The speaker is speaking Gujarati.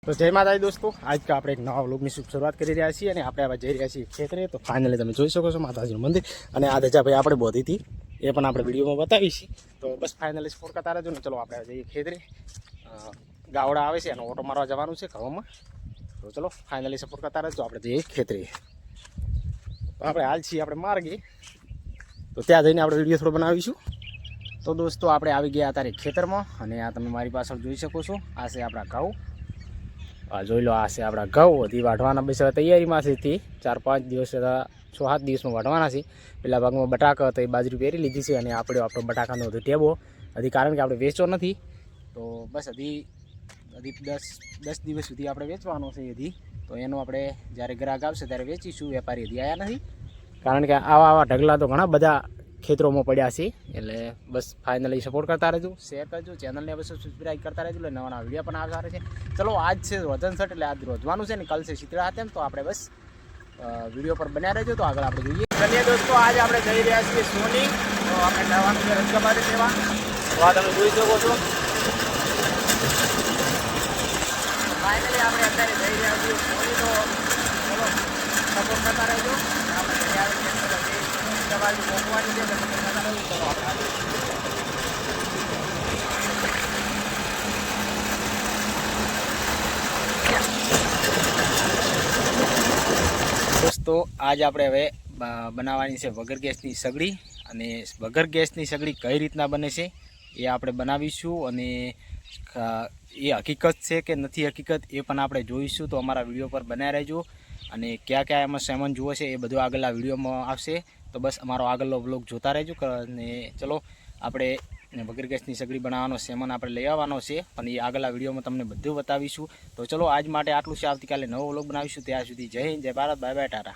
तो जय माता दोस्तों, आज का આપણે એક નવા વ્લોગની શરૂઆત કરી રહ્યા છીએ અને આપણે હવે જઈ રહ્યા છીએ ખેતરે। તો ફાઇનલી તમે જોઈ શકો છો માતાજીનું મંદિર અને આ ધજા ભાઈ આપણે બોધી હતી એ પણ આપણે વિડીયોમાં બતાવીશી। તો બસ ફાઇનલી સ્પોર્ટ કરતા રહેજો ને। ચલો આપણે જઈએ ખેતરે। ગાવડા આવે છે અને ઓટો મારવા જવાનું છે ઘઉંમાં। તો ચલો ફાઇનલી સપોર્ટ કરતા રહેજો, આપણે જઈએ ખેતરે। તો આપણે હાલ છીએ આપણે માર્ગે, તો ત્યાં જઈને આપણે વિડીયો થોડો બનાવીશું। તો દોસ્તો આપણે આવી ગયા અત્યારે ખેતરમાં અને આ તમે મારી પાછળ જોઈ શકો છો, આ છે આપણા ઘઉં। આ જોઈ લો, આ છે આપણા ઘઉં હજી વાઢવાના બસ તૈયારીમાં છે। 4-5 દિવસ 6-7 દિવસમાં વાઢવાના છે। પેલા ભાગમાં બટાકા તો એ બાજરી પહેરી લીધી છે અને આપણો બટાકાનો હજી ટેબો હજી, કારણ કે આપણે વેચવો નથી તો બસ હજી 10 દિવસ સુધી આપણે વેચવાનો છે હજી। તો એનો આપણે જ્યારે ગ્રાહક આવશે ત્યારે વેચીશું। વેપારી હજી આવ્યા નથી, કારણ કે આવા ઢગલા તો ઘણા બધા ખેતરોમાં પડ્યા છે। એટલે બસ ફાઇનલી સપોર્ટ કરતા રહેજો, શેર કરજો, ચેનલને બસ સબસ્ક્રાઈબ કરતા રહેજો એટલે નવા વિડીયો પણ આવતા રહે છે। ચલો આજ છે રોજન સટ, એટલે આજ રોજવાનું છે ને કાલ છે શીતળા હાથે, તો આપણે બસ વિડીયો પર બન્યા રહેજો। તો આગળ આપણે જોઈએ। ચલીએ દોસ્તો, આજે આપણે જઈ રહ્યા છીએ સોની। તો આપણે જવાનું છે રજગાબારી સેવા। તો આ તમે જોઈ શકો છો, ફાઇનલી આપણે અત્યારે જઈ રહ્યા છીએ સોની। તો ચલો સપોર્ટ કરતા રહેજો। આપણે ઘરે આવી રજગાબારી પહોંચવાની છે, સપોર્ટ કરતા રહેજો। ચલો આપણે દોસ્તો આજ આપણે હવે બનાવવાની છે વગર ગેસની સગડી, અને વગર ગેસની સગડી કઈ રીતના બને છે એ આપણે બનાવીશું, અને એ હકીકત છે કે નથી હકીકત એ પણ આપણે જોઈશું। તો અમારા વિડીયો પર બનાવી રહેજો, અને ક્યાં ક્યાં એમાં સામાન જુએ છે એ બધું આગળના વિડીયોમાં આવશે। તો બસ અમારો આગળનો વ્લોગ જોતા રહેજો। અને ચલો આપણે વગર ગેસની સગડી બનાવવાનો સામાન આપણે લઈ આવવાનો છે, પણ એ આગળના વિડીયોમાં તમને બધું બતાવીશું। તો ચલો આજ માટે આટલું છે, આવતીકાલે નવો વ્લોગ બનાવીશું। ત્યાં સુધી જય હિન્દ, જય ભારત, બાય બાય, ટાટા।